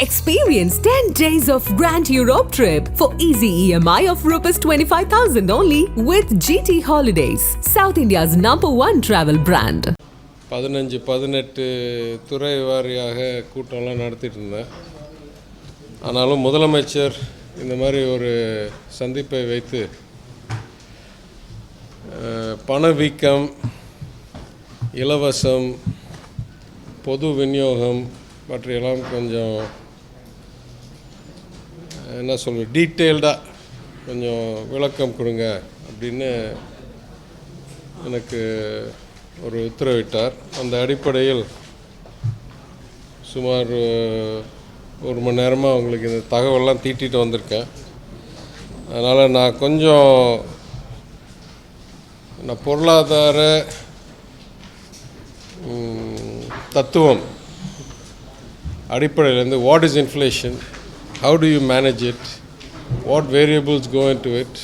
Experience 10 days of Grand Europe trip for easy EMI of Rs 25,000 only with GT Holidays, South India's #1 travel brand. 18 துறை வாரியாக கூட்டம்லாம் நடத்திட்டு இருந்தேன். ஆனாலும் முதலமைச்சர் இந்த மாதிரி ஒரு சந்திப்பை வைத்து பணவீக்கம், இலவசம், பொது விநியோகம் பற்றியெல்லாம் கொஞ்சம் என்ன சொல்வது டீட்டெயில்டாக கொஞ்சம் விளக்கம் கொடுங்க அப்படின்னு எனக்கு ஒரு உத்தரவிட்டார். அந்த அடிப்படையில் சுமார் 1 மணி நேரமாக அவங்களுக்கு இந்த தகவல்லாம் தீட்டிட்டு வந்திருக்கேன். அதனால் நான் கொஞ்சம் பொருளாதார தத்துவம் அடிப்படையிலேருந்து what is inflation, how do you manage it, what variables go into it,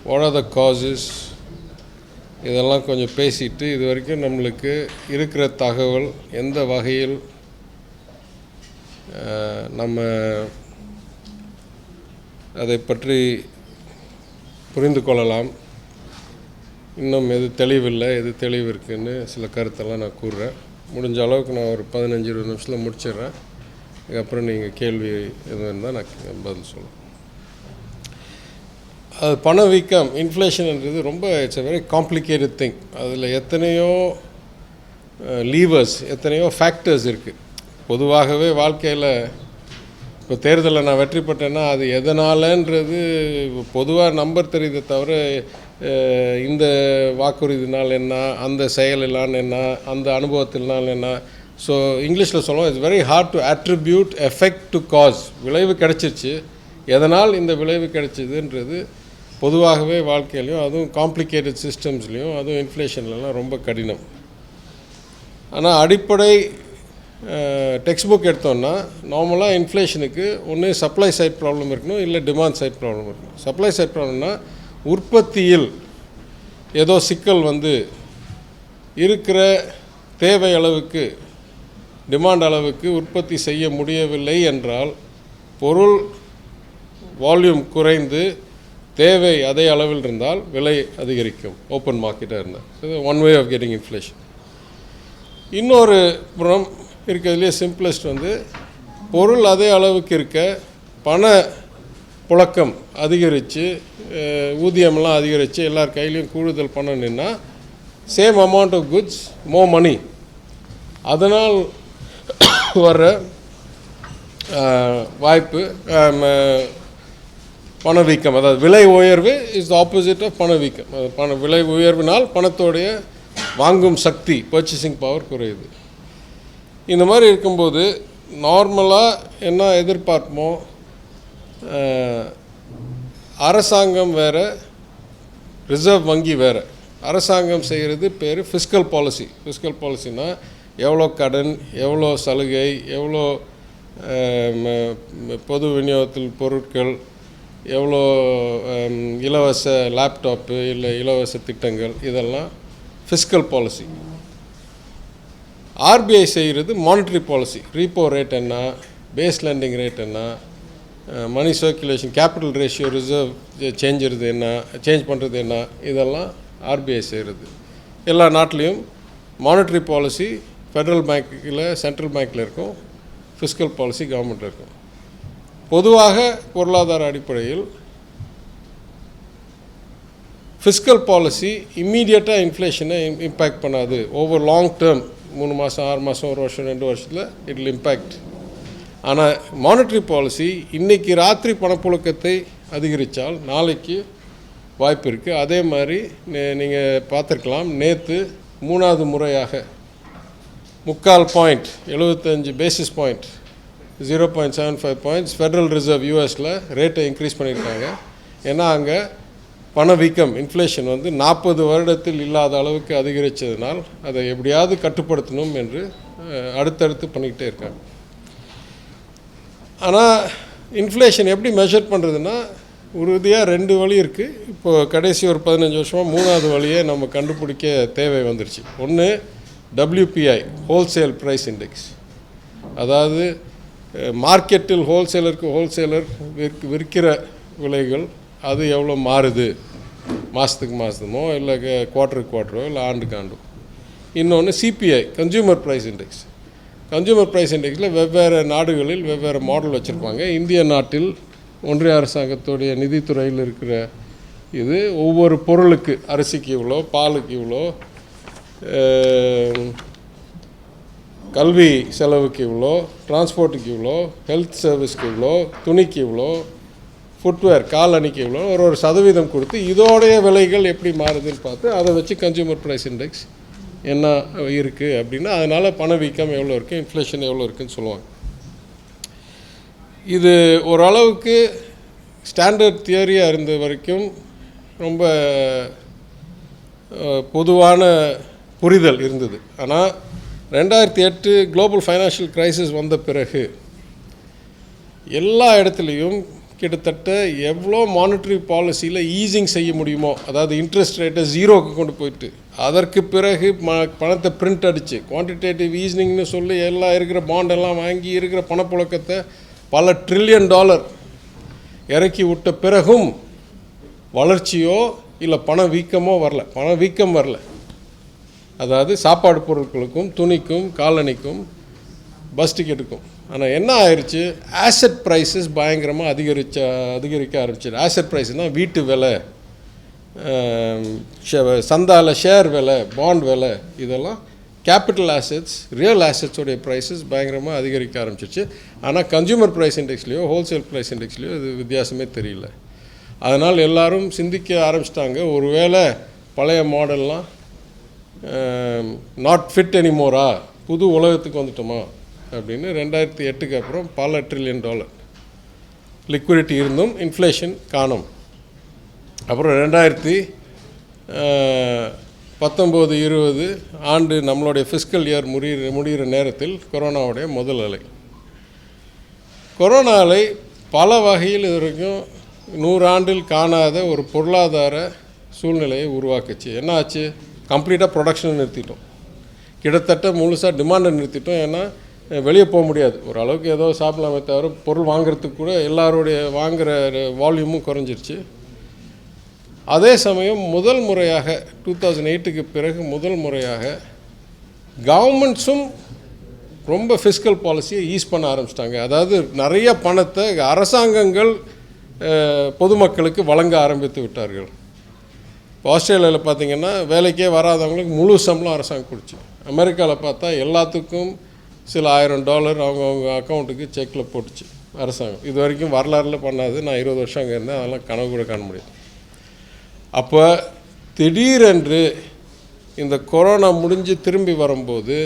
what are the causes, இதெல்லாம் கொஞ்சம் பேசிட்டு இது வரைக்கும் நம்மளுக்கு இருக்கிற தகவல் எந்த வகையில் நம்ம அதை பற்றி புரிந்து கொள்ளலாம், இன்னும் எது தெளிவில்லை எது தெளிவு இருக்குதுன்னு சில கருத்தெல்லாம் நான் கூறுறேன். முடிஞ்ச அளவுக்கு நான் ஒரு 15-20 நிமிஷத்தில் முடிச்சிடுறேன். அதுக்கப்புறம் நீங்கள் கேள்வி எதுவும் இருந்தால் நான் பதில் சொல்லுவேன். அது பணவீக்கம், இன்ஃப்ளேஷன்ன்றது ரொம்ப it's a very complicated thing. அதில் எத்தனையோ லீவர்ஸ், எத்தனையோ ஃபேக்டர்ஸ் இருக்குது. பொதுவாகவே வாழ்க்கையில் இப்போ தேர்தலில் நான் வெற்றி பெற்றேன்னா அது எதனாலன்றது பொதுவாக நம்பர் தெரியுதே தவிர இந்த வாக்குறுதினால் என்ன, அந்த செயலினால் என்ன, அந்த அனுபவத்தினால் என்ன. ஸோ இங்கிலீஷில் சொல்லுவோம், it's very hard to attribute effect to cause. விளைவு கிடச்சிருச்சு, எதனால் இந்த விளைவு கிடைச்சிதுன்றது பொதுவாகவே வாழ்க்கையிலையும் அதுவும் காம்ப்ளிகேட்டட் சிஸ்டம்ஸ்லேயும் அதுவும் இன்ஃப்ளேஷன்லாம் ரொம்ப கடினம். ஆனால் அடிப்படை டெக்ஸ்ட் புக் எடுத்தோன்னா நார்மலாக இன்ஃப்ளேஷனுக்கு ஒன்று சப்ளை சைட் ப்ராப்ளம் இருக்கணும், இல்லை டிமாண்ட் சைட் ப்ராப்ளம் இருக்கணும். சப்ளை சைட் ப்ராப்ளம்னா உற்பத்தியில் ஏதோ சிக்கல் வந்து இருக்கிற தேவை அளவுக்கு, டிமாண்ட் அளவுக்கு உற்பத்தி செய்ய முடியவில்லை என்றால் பொருள் வால்யூம் குறைந்து தேவை அதே அளவில் இருந்தால் விலை அதிகரிக்கும், ஓப்பன் மார்க்கெட்டாக இருந்தால். இது one way of getting inflation. இன்னொரு புறம் இருக்கிறதுலே சிம்பிளஸ்ட் வந்து பொருள் அதே அளவுக்கு இருக்க பண புழக்கம் அதிகரித்து ஊதியமெல்லாம் அதிகரித்து எல்லார் கையிலையும் கூடுதல் பணம் நின்னா சேம் அமௌண்ட் ஆஃப் குட்ஸ் மோ மணி. அதனால் வர வாய்ப்பு பணவீக்கம், அதாவது விலை உயர்வு இஸ் த ஆப்போசிட் ஆஃப் பணவீக்கம். விலை உயர்வினால் பணத்தோடைய வாங்கும் சக்தி, பர்ச்சேசிங் பவர் குறையுது. இந்த மாதிரி இருக்கும்போது நார்மலாக என்ன எதிர்பார்ப்போமோ, அரசாங்கம் வேறு, ரிசர்வ் வங்கி வேறு. அரசாங்கம் செய்கிறது பேர் ஃபிஸ்கல் பாலிசி. ஃபிஸ்கல் பாலிசினா எவ்வளோ கடன், எவ்வளோ சலுகை, எவ்வளோ பொது விநியோகத்தில் பொருட்கள், எவ்வளோ இலவச லேப்டாப்பு இல்லை இலவச திட்டங்கள், இதெல்லாம் ஃபிஸ்கல் பாலிசி. ஆர்பிஐ செய்கிறது மானிட்டரி பாலிசி. ரீப்போ ரேட் என்ன, பேஸ் லெண்டிங் ரேட் என்ன, money circulation, capital ratio, reserve change பண்ணுறது என்ன, இதெல்லாம் ஆர்பிஐ செய்கிறது. எல்லா நாட்டிலையும் மானிட்டரி பாலிசி ஃபெடரல் பேங்க்கில், சென்ட்ரல் பேங்க்கில் இருக்கும், ஃபிஸ்கல் பாலிசி கவர்மெண்ட்டில் இருக்கும். பொதுவாக பொருளாதார அடிப்படையில் ஃபிஸ்கல் பாலிசி இம்மீடியட்டாக இன்ஃப்ளேஷனை இம்பேக்ட் பண்ணாது. ஓவர் லாங் டேர்ம் 3 மாதம், 6 மாதம், 1 வருஷம், 2 வருஷத்தில் இட் வில் இம்பேக்ட். ஆனால் மானிட்டரி பாலிசி இன்றைக்கி ராத்திரி பணப்புழக்கத்தை அதிகரித்தால் நாளைக்கு வாய்ப்பு இருக்குது. அதே மாதிரி நீங்கள் பார்த்துருக்கலாம், நேற்று 3வது முறையாக 3/4 point, 75 basis point, 0.75 points federal reserve யூஎஸில் ரேட்டை இன்க்ரீஸ் பண்ணியிருக்காங்க. ஏன்னா அங்கே பணவீக்கம், இன்ஃப்ளேஷன் வந்து 40 வருடத்தில் இல்லாத அளவுக்கு அதிகரித்ததுனால் அதை எப்படியாவது கட்டுப்படுத்தணும் என்று அடுத்தடுத்து பண்ணிக்கிட்டே இருக்காங்க. ஆனால் இன்ஃப்ளேஷன் எப்படி மெஷர் பண்ணுறதுன்னா உறுதியாக 2 வழி இருக்குது. இப்போது கடைசி ஒரு 15 வருஷமாக 3வது வழியை நம்ம கண்டுபிடிக்க தேவை வந்துருச்சு. ஒன்று WPI, ஹோல்சேல் ப்ரைஸ் இண்டெக்ஸ். அதாவது மார்க்கெட்டில் ஹோல்சேலர் விற்கிற விலைகள் அது எவ்வளோ மாறுது, மாதமோ இல்லை குவார்ட்டரோ இல்லை ஆண்டுக்கு. இன்னொன்று CPI, consumer price index. Consumer price இண்டெக்ஸில் வெவ்வேறு நாடுகளில் வெவ்வேறு மாடல் வச்சுருப்பாங்க. இந்திய நாட்டில் ஒன்றிய அரசாங்கத்துடைய நிதித்துறையில் இருக்கிற இது ஒவ்வொரு பொருளுக்கு, அரிசிக்கு இவ்வளோ, பாலுக்கு இவ்வளோ, கல்வி செலவுக்கு இவ்வளோ, டிரான்ஸ்போர்ட்டுக்கு இவ்வளோ, ஹெல்த் சர்வீஸ்க்கு இவ்வளோ, துணிக்கு இவ்வளோ, ஃபுட்வேர் காலணிக்கு இவ்வளோ ஒரு சதவீதம் கொடுத்து இதோடைய விலைகள் எப்படி மாறுதுன்னு பார்த்து அதை வச்சு கன்சியூமர் ப்ரைஸ் இண்டெக்ஸ் என்ன இருக்குது அப்படின்னா அதனால் பணவீக்கம் எவ்வளோ இருக்குது, இன்ஃப்ளேஷன் எவ்வளோ இருக்குதுன்னு சொல்லுவாங்க. இது ஓரளவுக்கு ஸ்டாண்டர்ட் தியரியாக இருந்த வரைக்கும் ரொம்ப பொதுவான புரிதல் இருந்தது. ஆனால் 2008 குளோபல் ஃபைனான்ஷியல் கிரைசிஸ் வந்த பிறகு எல்லா இடத்துலையும் கிட்டத்தட்ட எவ்வளோ மானிட்டரி பாலிசியில் ஈஸிங் செய்ய முடியுமோ, அதாவது இன்ட்ரெஸ்ட் ரேட்டை ஜீரோக்கு கொண்டு போயிட்டு அதற்கு பிறகு பணத்தை பிரிண்ட் அடித்து குவான்டிடேட்டிவ் ஈஸிங்னு சொல்லி எல்லாம் இருக்கிற பாண்டெல்லாம் வாங்கி இருக்கிற பணப்புழக்கத்தை பல $1 trillion இறக்கி விட்ட பிறகும் வளர்ச்சியோ இல்லை பணவீக்கம் வரல. அதாவது சாப்பாடு பொருட்களுக்கும், துணிக்கும், காலணிக்கும், பஸ் டிக்கெட்டுக்கும். ஆனால் என்ன ஆயிடுச்சு, ஆசெட் ப்ரைஸஸ் பயங்கரமாக அதிகரிக்க ஆரம்பிச்சிது. ஆசெட் ப்ரைஸ்னால் வீட்டு விலை, சந்தாவில் ஷேர் விலை, பாண்ட் விலை, இதெல்லாம் கேபிட்டல் ஆசெட்ஸ், ரியல் ஆசெட்ஸோடைய ப்ரைஸஸ் பயங்கரமாக அதிகரிக்க ஆரம்பிச்சிருச்சு. ஆனால் கன்சியூமர் ப்ரைஸ் இண்டெக்ஸ்லேயோ ஹோல்சேல் ப்ரைஸ் இண்டெக்ஸ்லேயோ இது வித்தியாசமே தெரியல. அதனால் எல்லோரும் சிந்திக்க ஆரம்பிச்சிட்டாங்க, ஒருவேளை பழைய மாடல்லாம் நாட் ஃபிட் எனிமோரா, புது உலகத்துக்கு வந்துட்டோமா அப்படின்னு 2008க்கு அப்புறம் பல $1 trillion லிக்விடிட்டி இருந்தும் இன்ஃப்ளேஷன் காணும். அப்புறம் 2019-20 ஆண்டு நம்மளுடைய ஃபிஸ்கல் இயர் முடிகிற நேரத்தில் கொரோனாவுடைய முதல் அலை. கொரோனா அலை பல வகையில் இது வரைக்கும் 100 ஆண்டில் காணாத ஒரு பொருளாதார சூழ்நிலையை உருவாக்குச்சு. என்ன ஆச்சு, கம்ப்ளீட்டாக ப்ரொடக்ஷனை நிறுத்திட்டோம், கிட்டத்தட்ட முழுசாக டிமாண்டை நிறுத்திட்டோம். ஏன்னா வெளியே போக முடியாது, ஓரளவுக்கு ஏதோ சாப்பிடலாமே தவிர பொருள் வாங்குறதுக்கு கூட எல்லாருடைய வாங்குகிற வால்யூமும் குறைஞ்சிருச்சு. அதே சமயம் முதல் முறையாக 2008க்கு பிறகு முதல் முறையாக கவர்மெண்ட்ஸும் ரொம்ப ஃபிஸ்கல் பாலிசியை ஈஸ் பண்ண ஆரம்பிச்சிட்டாங்க. அதாவது நிறைய பணத்தை அரசாங்கங்கள் பொதுமக்களுக்கு வழங்க ஆரம்பித்து விட்டார்கள். இப்போ ஆஸ்திரேலியாவில் பார்த்திங்கன்னா வேலைக்கே வராதவங்களுக்கு முழு சம்பளம் அரசாங்கம் கொடுச்சு. அமெரிக்காவில் பார்த்தா எல்லாத்துக்கும் சில $1000 அவங்கவுங்க அக்கௌண்ட்டுக்கு செக்கில் போட்டுச்சு அரசாங்கம். இது வரைக்கும் வரலாறுல பண்ணாது. நான் 20 வருஷம் அங்கே இருந்தேன், அதெல்லாம் கனவு கூட காண முடியாது. அப்போ திடீரென்று இந்த கொரோனா முடிஞ்சு திரும்பி வரும்போது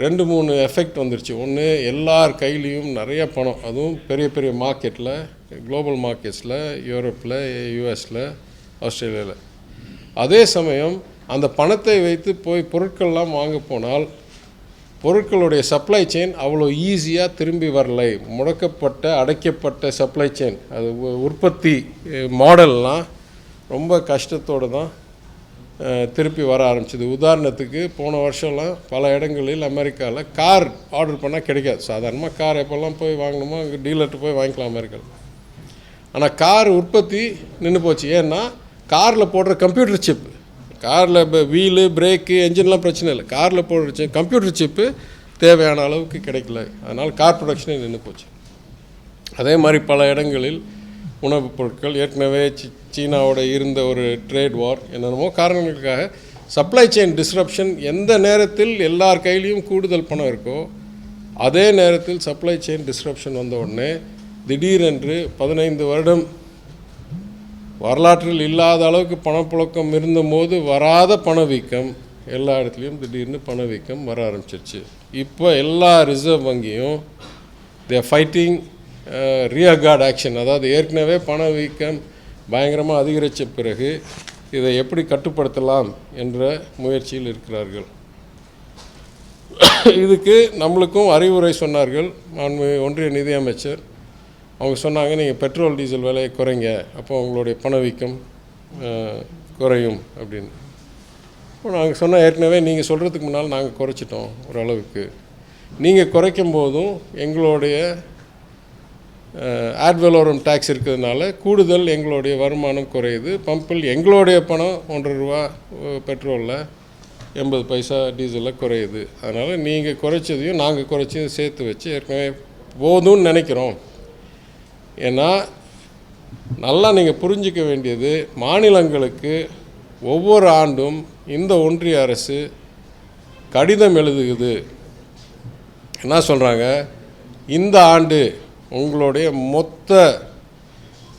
2-3 எஃபெக்ட் வந்துருச்சு. ஒன்று, எல்லார் கையிலையும் நிறைய பணம், அதுவும் பெரிய பெரிய மார்க்கெட்டில், குளோபல் மார்க்கெட்ஸில், யூரோப்பில், யூஎஸில், ஆஸ்திரேலியாவில். அதே சமயம் அந்த பணத்தை வைத்து போய் பொருட்கள்லாம் வாங்க போனால் பொருட்களுடைய சப்ளை செயின் அவ்வளோ ஈஸியாக திரும்பி வரலை. முடக்கப்பட்ட அடைக்கப்பட்ட சப்ளை செயின், அது உற்பத்தி மாடல்லாம் ரொம்ப கஷ்டத்தோடு தான் திருப்பி வர ஆரம்பிச்சிது. உதாரணத்துக்கு போன வருஷம்லாம் பல இடங்களில் அமெரிக்காவில் கார் ஆர்டர் பண்ணால் கிடைக்காது. சாதாரணமாக கார் எப்போல்லாம் போய் வாங்கணுமோ அங்கே டீலர்கிட்ட போய் வாங்கிக்கலாம் அமெரிக்காவில். ஆனால் கார் உற்பத்தி நின்று போச்சு. ஏன்னா காரில் போடுற கம்ப்யூட்டர் சிப்பு, காரில் இப்போ வீலு, பிரேக்கு, என்ஜின்லாம் பிரச்சனை இல்லை, காரில் போடுற கம்ப்யூட்டர் சிப்பு தேவையான அளவுக்கு கிடைக்கல. அதனால் கார் ப்ரொடக்ஷனே நின்று போச்சு. அதே மாதிரி பல இடங்களில் உணவுப் பொருட்கள், ஏற்கனவே சீனாவோட இருந்த ஒரு ட்ரேட் வார், என்னென்னமோ காரணங்களுக்காக சப்ளை செயின் டிஸ்ரப்ஷன். எந்த நேரத்தில் எல்லார் கையிலையும் கூடுதல் பணம் இருக்கோ அதே நேரத்தில் சப்ளை செயின் டிஸ்ரப்ஷன் வந்த உடனே திடீரென்று 15 வருடம் வரலாற்றில் இல்லாத அளவுக்கு பணப்புழக்கம் இருந்தபோது வராத பணவீக்கம் எல்லா இடத்துலையும் திடீர்னு பணவீக்கம் வர ஆரம்பிச்சிருச்சு. இப்போ எல்லா ரிசர்வ் வங்கியும் தே ஃபைட்டிங் ரியர்கார்ட் ஆக்ஷன். அதாவது ஏற்கனவே பணவீக்கம் பயங்கரமாக அதிகரித்த பிறகு இதை எப்படி கட்டுப்படுத்தலாம் என்ற முயற்சியில் இருக்கிறார்கள். இதுக்கு நம்மளுக்கும் அறிவுரை சொன்னார்கள் ஒன்றிய நிதியமைச்சர். அவங்க சொன்னாங்க, நீங்கள் பெட்ரோல் டீசல் விலையை குறைங்க, அப்போ உங்களுடைய பணவீக்கம் குறையும் அப்படின்னு. இப்போ நாங்கள் சொன்னால் ஏற்கனவே நீங்கள் சொல்கிறதுக்கு முன்னால் நாங்கள் குறைச்சிட்டோம் ஓரளவுக்கு. நீங்கள் குறைக்கும் போதும் எங்களுடைய ஆட் வெலோரம் டேக்ஸ் இருக்கிறதுனால கூடுதல் எங்களுடைய வருமானம் குறையுது. பம்பில் எங்களுடைய பணம் 1.5 ரூபா பெட்ரோலில் 80 பைசா டீசலில் குறையுது. அதனால் நீங்கள் குறைச்சதையும் நாங்கள் குறைச்சதையும் சேர்த்து வச்சு ஏற்கனவே போதும்னு நினைக்கிறோம். ஏன்னா நல்லா நீங்கள் புரிஞ்சிக்க வேண்டியது, மாநிலங்களுக்கு ஒவ்வொரு ஆண்டும் இந்த ஒன்றிய அரசு கடிதம் எழுதுகுது. என்ன சொல்கிறாங்க, இந்த ஆண்டு உங்களுடைய மொத்த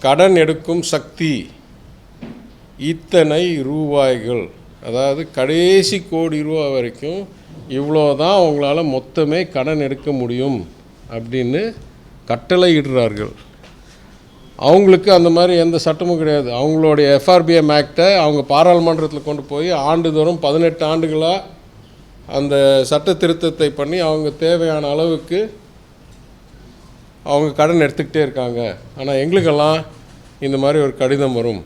கடன் எடுக்கும் சக்தி இத்தனை ரூபாய்கள், அதாவது கடைசி கோடி ரூபா வரைக்கும் இவ்வளோ தான் உங்களால் மொத்தமே கடன் எடுக்க முடியும் அப்படின்னு கட்டளை இடுறார்கள். அவங்களுக்கு அந்த மாதிரி எந்த சட்டமும் கிடையாது. அவங்களுடைய எஃப்ஆர்பிஎம் ஆக்டை அவங்க பாராளுமன்றத்தில் கொண்டு போய் ஆண்டுதோறும் 18 ஆண்டுகளாக அந்த சட்ட திருத்தத்தை பண்ணி அவங்க தேவையான அளவுக்கு அவங்க கடன் எடுத்துக்கிட்டே இருக்காங்க. ஆனால் எங்களுக்கெல்லாம் இந்த மாதிரி ஒரு கடிதம் வரும்,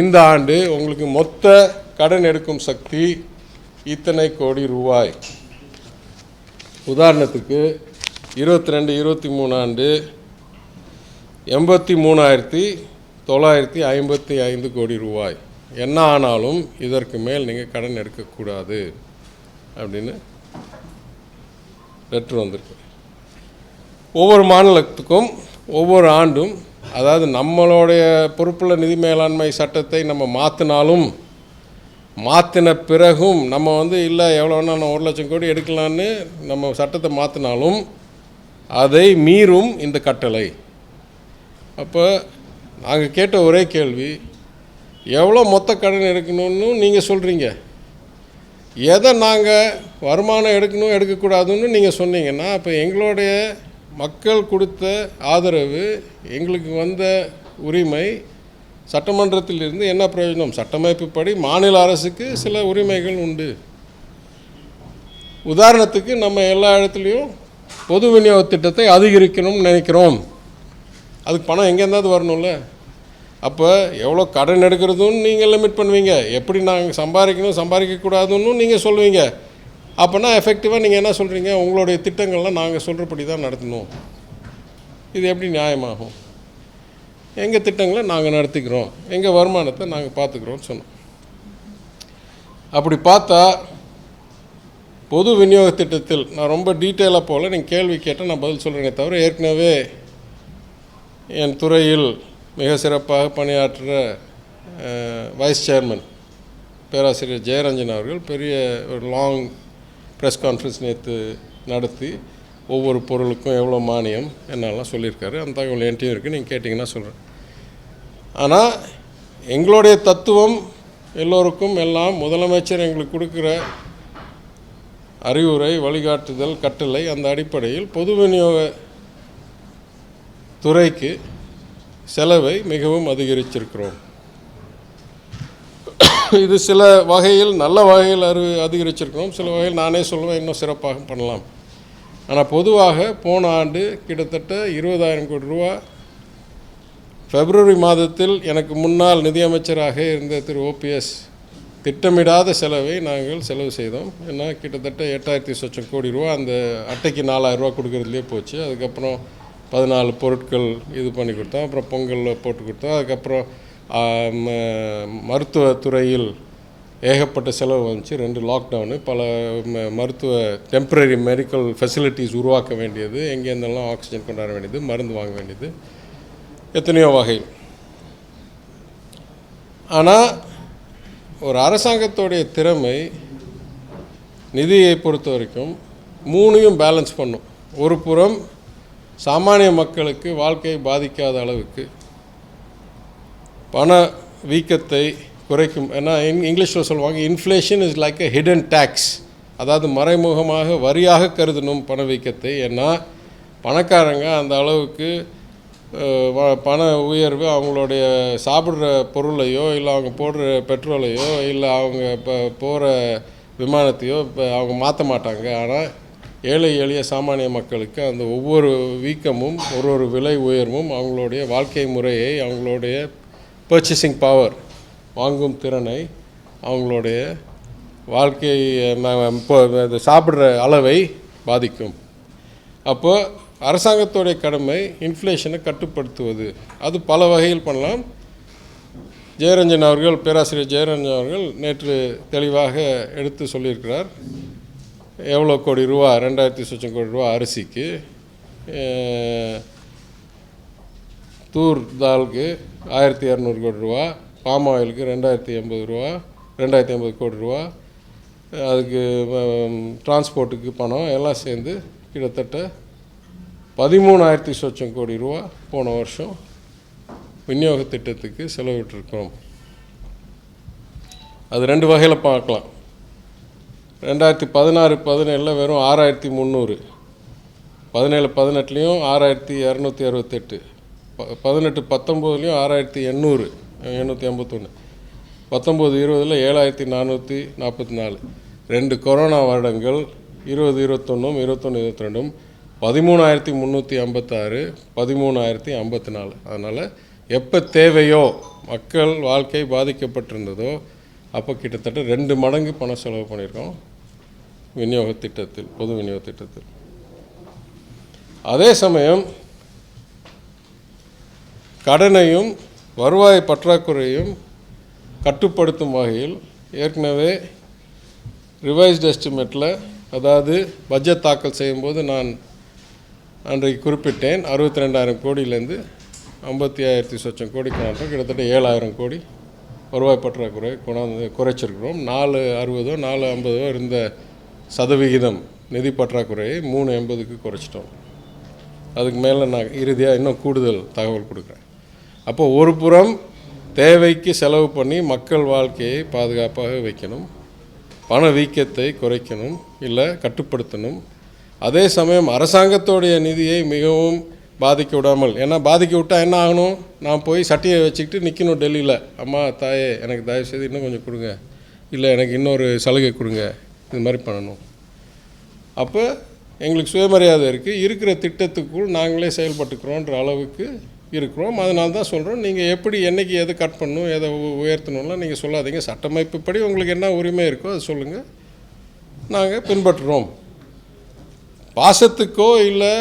இந்த ஆண்டு உங்களுக்கு மொத்த கடன் எடுக்கும் சக்தி இத்தனை கோடி ரூபாய். உதாரணத்துக்கு 22-23 ஆண்டு 83,955 கோடி ரூபாய். என்ன ஆனாலும் இதற்கு மேல் நீங்கள் கடன் எடுக்கக்கூடாது அப்படின்னு லெட்ரு வந்திருக்கு. ஒவ்வொரு மாநிலத்துக்கும் ஒவ்வொரு ஆண்டும், அதாவது நம்மளுடைய பொறுப்புள்ள நிதி மேலாண்மை சட்டத்தை நம்ம மாற்றினாலும் மாற்றின பிறகும் நம்ம இல்லை எவ்வளோன்னா நான் 1 லட்சம் கோடி எடுக்கலான்னு நம்ம சட்டத்தை மாற்றினாலும் அதை மீறும் இந்த கட்டளை. அப்போ நாங்கள் கேட்ட ஒரே கேள்வி, எவ்வளோ மொத்த கடன் எடுக்கணும்னு நீங்கள் சொல்கிறீங்க, எதை நாங்கள் வருமானம் எடுக்கணும் எடுக்கக்கூடாதுன்னு நீங்கள் சொன்னீங்கன்னா, அப்போ எங்களுடைய மக்கள் கொடுத்த ஆதரவு, எங்களுக்கு வந்த உரிமை, சட்டமன்றத்திலிருந்து என்ன பிரயோஜனம்? சட்டமைப்புப்படி மாநில அரசுக்கு சில உரிமைகள் உண்டு. உதாரணத்துக்கு நம்ம எல்லா இடத்துலையும் பொது விநியோக திட்டத்தை அதிகரிக்கணும்னு நினைக்கிறோம். அதுக்கு பணம் எங்கேருந்தாவது வரணும்ல. அப்போ எவ்வளோ கடன் எடுக்கிறதுன்னு நீங்கள் லிமிட் பண்ணுவீங்க, எப்படி நாங்கள் சம்பாதிக்கணும் சம்பாதிக்கக்கூடாதுன்னு நீங்கள் சொல்லுவீங்க. அப்போனா எஃபெக்டிவாக நீங்கள் என்ன சொல்கிறீங்க, உங்களுடைய திட்டங்கள்லாம் நாங்கள் சொல்கிறபடி தான் நடத்தணும். இது எப்படி நியாயமாகும்? எங்கள் திட்டங்களை நாங்கள் நடத்திக்கிறோம், எங்கள் வருமானத்தை நாங்கள் பார்த்துக்குறோம்னு சொன்னோம். அப்படி பார்த்தா பொது விநியோக திட்டத்தில் நான் ரொம்ப டீட்டெயிலாக போகல, நீங்கள் கேள்வி கேட்டால் நான் பதில் சொல்கிறேனே தவிர, ஏற்கனவே என் துறையில் மிக சிறப்பாக பணியாற்றுற வைஸ் சேர்மன் பேராசிரியர் ஜெயரஞ்சன் அவர்கள் பெரிய ஒரு லாங் ப்ரெஸ் கான்ஃபரன்ஸ் நேற்று நடத்தி ஒவ்வொரு பொருளுக்கும் எவ்வளோ மானியம் என்னெல்லாம் சொல்லியிருக்காரு. அந்த தகவல் என்கிட்டையும் இருக்குது, நீங்கள் கேட்டிங்கன்னா சொல்கிறேன். ஆனால் எங்களுடைய தத்துவம் எல்லோருக்கும் எல்லாம் முதலமைச்சர் எங்களுக்கு கொடுக்குற அறிவுரை, வழிகாட்டுதல், கட்டளை, அந்த அடிப்படையில் பொது விநியோக துறைக்கு செலவை மிகவும் அதிகரிச்சிருக்கிறோம். இது சில வகையில் நல்ல வகையில் அதிகரிச்சிருக்கிறோம், சில வகையில் நானே சொல்லுவேன் இன்னும் சிறப்பாக பண்ணலாம். ஆனால் பொதுவாக போன ஆண்டு கிட்டத்தட்ட 20,000 கோடி ரூபா பிப்ரவரி மாதத்தில் எனக்கு முன்னால் நிதியமைச்சராக இருந்த திரு ஓபிஎஸ் திட்டமிடாத செலவை நாங்கள் செலவு செய்தோம். ஏன்னா கிட்டத்தட்ட 8,000 கோடி ரூபா அந்த அட்டைக்கு 4,000 ரூபா கொடுக்குறதுலேயே போச்சு. அதுக்கப்புறம் 14 பொருட்கள் இது பண்ணி கொடுத்தோம், அப்புறம் பொங்கலில் போட்டு கொடுத்தோம். அதுக்கப்புறம் மருத்துவத்துறையில் ஏகப்பட்ட செலவு வந்துச்சு, 2 லாக்டவுனு, பல மருத்துவ டெம்பரரி மெடிக்கல் ஃபெசிலிட்டிஸ் உருவாக்க வேண்டியது, எங்கேருந்தெல்லாம் ஆக்சிஜன் கொண்டாட வேண்டியது, மருந்து வாங்க வேண்டியது, எத்தனையோ வகையில். ஆனால் ஒரு அரசாங்கத்துடைய திறமை நிதியை பொறுத்த வரைக்கும் 3ஐயும் பேலன்ஸ் பண்ணும். ஒரு புறம் சாமானிய மக்களுக்கு வாழ்க்கையை பாதிக்காத அளவுக்கு பண வீக்கத்தை குறைக்கும். ஏன்னா இங்கிலீஷில் சொல்லுவாங்க, inflation is like a hidden tax, அதாவது மறைமுகமாக வரியாக கருதணும் பணவீக்கத்தை. ஏன்னா பணக்காரங்க அந்த அளவுக்கு பண உயர்வு அவங்களுடைய சாப்பிட்ற பொருளையோ இல்லை அவங்க போடுற பெட்ரோலையோ இல்லை அவங்க இப்போ போகிற விமானத்தையோ இப்போ அவங்க மாற்ற மாட்டாங்க. ஆனால் ஏழை எளிய சாமானிய மக்களுக்கு அந்த ஒவ்வொரு வீக்கமும் ஒரு விலை உயர்வும் அவங்களுடைய வாழ்க்கை முறையை, அவங்களுடைய பர்ச்சேசிங் பவர், வாங்கும் திறனை, அவங்களுடைய வாழ்க்கை சாப்பிட்ற அளவை பாதிக்கும். அப்போ அரசாங்கத்தோடைய கடமை இன்ஃப்ளேஷனை கட்டுப்படுத்துவது. அது பல வகையில் பண்ணலாம். ஜெயரஞ்சன் அவர்கள், பேராசிரியர் ஜெயரஞ்சன் அவர்கள் நேற்று தெளிவாக எடுத்து சொல்லியிருக்கிறார். எவ்வளோ கோடி ரூபா, 2000 சொச்சம் கோடி ரூபா அரிசிக்கு, தூர் தாலுக்கு 1200 கோடி ரூபா, பாம் ஆயிலுக்கு 2080 கோடி ரூபா, அதுக்கு டிரான்ஸ்போர்ட்டுக்கு பணம் எல்லாம் சேர்ந்து கிட்டத்தட்ட 13,000 சொச்சம் கோடி ரூபா போன வருஷம் விநியோக திட்டத்துக்கு செலவிட்டிருக்கிறோம். அது 2 வகையில் பார்க்கலாம். 2016-17 வெறும் 6,300, 17-18 6,268, 18-19 6,800, 881, 19-20 7,444. 2 கொரோனா வருடங்கள் 20-21, 21-22 13,356, 13,054. அதனால் எப்போ தேவையோ, மக்கள் வாழ்க்கை பாதிக்கப்பட்டிருந்ததோ அப்போ கிட்டத்தட்ட 2 மடங்கு பணம் செலவு பண்ணியிருக்கோம் விநியோக திட்டத்தில், பொது விநியோக திட்டத்தில். அதே சமயம் கடனையும் வருவாய் பற்றாக்குறையும் கட்டுப்படுத்தும் வகையில் ஏற்கனவே ரிவைஸ்ட் எஸ்டிமேட்டில், அதாவது பட்ஜெட் தாக்கல் செய்யும்போது நான் அன்றைக்கு குறிப்பிட்டேன், 62,000 கோடியிலேருந்து 55,000 சொச்சம் கோடி கொண்டாடுறோம். கிட்டத்தட்ட 7,000 கோடி வருவாய் பற்றாக்குறை குறைச்சிருக்கிறோம். 4,60 4,50 இருந்த சதவிகிதம் நிதி பற்றாக்குறையை 3,80க்கு குறைச்சிட்டோம். அதுக்கு மேலே நான் இறுதியாக இன்னும் கூடுதல் தகவல் கொடுக்குறேன். அப்போ ஒரு புறம் தேவைக்கு செலவு பண்ணி மக்கள் வாழ்க்கையை பாதுகாப்பாக வைக்கணும், பணவீக்கத்தை குறைக்கணும், இல்லை கட்டுப்படுத்தணும். அதே சமயம் அரசாங்கத்தோடைய நிதியை மிகவும் பாதிக்க விடாமல், ஏன்னா பாதிக்க விட்டால் என்ன ஆகணும், நான் போய் சட்டியை வச்சுக்கிட்டு நிற்கணும் டெல்லியில், அம்மா தாயே எனக்கு தயவு செய்து இன்னும் கொஞ்சம் கொடுங்க, இல்லை எனக்கு இன்னொரு சலுகை கொடுங்க, இது மாதிரி பண்ணணும். அப்போ எங்களுக்கு சுயமரியாதை இருக்குது, இருக்கிற திட்டத்துக்குள் நாங்களே செயல்பட்டுக்கிறோன்ற அளவுக்கு இருக்கிறோம். அதனால தான் சொல்கிறோம், நீங்கள் எப்படி என்றைக்கு எதை கட் பண்ணணும், எதை உயர்த்தணும்லாம் நீங்கள் சொல்லாதீங்க. சட்டமைப்புப்படி உங்களுக்கு என்ன உரிமை இருக்கோ அதை சொல்லுங்கள், நாங்கள் பின்பற்றுறோம். பாசத்துக்கோ இல்லை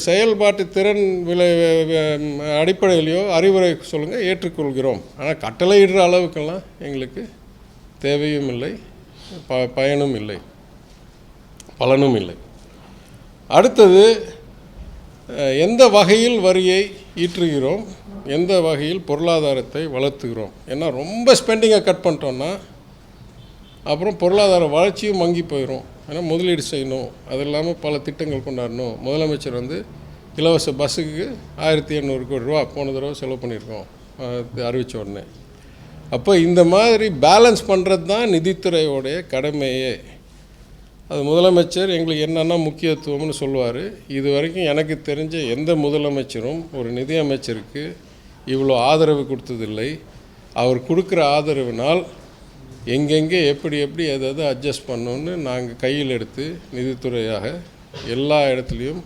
செயல்பாட்டு திறன் அடிப்படையிலையோ அறிவுரை சொல்லுங்கள், ஏற்றுக்கொள்கிறோம். ஆனால் கட்டளையிடுற அளவுக்கெல்லாம் எங்களுக்கு தேவையும் இல்லை, பயனும் இல்லை, பலனும் இல்லை. அடுத்தது, எந்த வகையில் வரியை ஈற்றுகிறோம், எந்த வகையில் பொருளாதாரத்தை வளர்த்துகிறோம். ஏன்னா ரொம்ப ஸ்பெண்டிங்கை கட் பண்ணிட்டோன்னா அப்புறம் பொருளாதார வளர்ச்சியும் மங்கி போயிடும். ஏன்னா முதலீடு செய்யணும், அது இல்லாமல் பல திட்டங்கள் கொண்டாடணும். முதலமைச்சர் இலவச பஸ்ஸுக்கு 1,800 கோடி ரூபா போன தடவை செலவு பண்ணியிருக்கோம் அறிவித்த உடனே. அப்போ இந்த மாதிரி பேலன்ஸ் பண்ணுறது தான் நிதித்துறையோடைய கடமையே. அது முதலமைச்சர் எங்களுக்கு என்னென்னா முக்கியத்துவம்னு சொல்லுவார். இது வரைக்கும் எனக்கு தெரிஞ்ச எந்த முதலமைச்சரும் ஒரு நிதியமைச்சருக்கு இவ்வளோ ஆதரவு கொடுத்ததில்லை. அவர் கொடுக்குற ஆதரவினால் எங்கெங்கே எப்படி எதாவது அட்ஜஸ்ட் பண்ணணுன்னு நாங்கள் கையில் எடுத்து நிதித்துறையாக எல்லா இடத்துலையும்